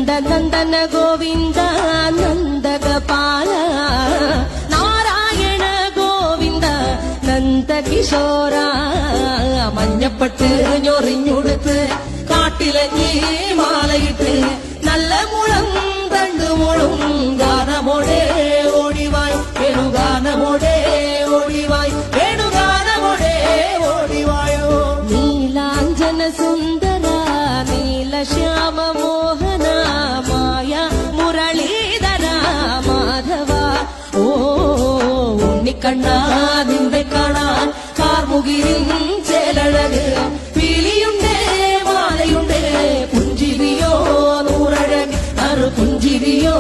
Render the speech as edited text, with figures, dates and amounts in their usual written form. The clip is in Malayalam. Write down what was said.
നന്ദന ഗോവിന്ദ നന്ദഗപാല നാരായണ ഗോവിന്ദ നന്ദകിശോര മഞ്ഞപ്പെട്ട് ഞൊറിഞ്ഞുടുത്ത് കാട്ടിലഞ്ഞി മാലയിട്ട് നല്ല മുളം തണ്ടുമുളും ഗാനമോടെ ഓടിവായ് വേണുഗാനമോടെ ഓടിവായ് വേണുഗാനമോടെ ഓടിവായോ നീലാഞ്ജന സുന്ദര നീലശ്യാമ മോഹന മായ മുരളീധര മാധവ ഓ ഉണ്ണിക്കണ്ണാ നിന്റെ കാണാൻ കാർമുകിലിൻ ചേലഴക് പീലിയുണ്ടേ മാലയുണ്ടേ പുഞ്ചിരിയോ നൂറഴക് അറു പുഞ്ചിരിയോ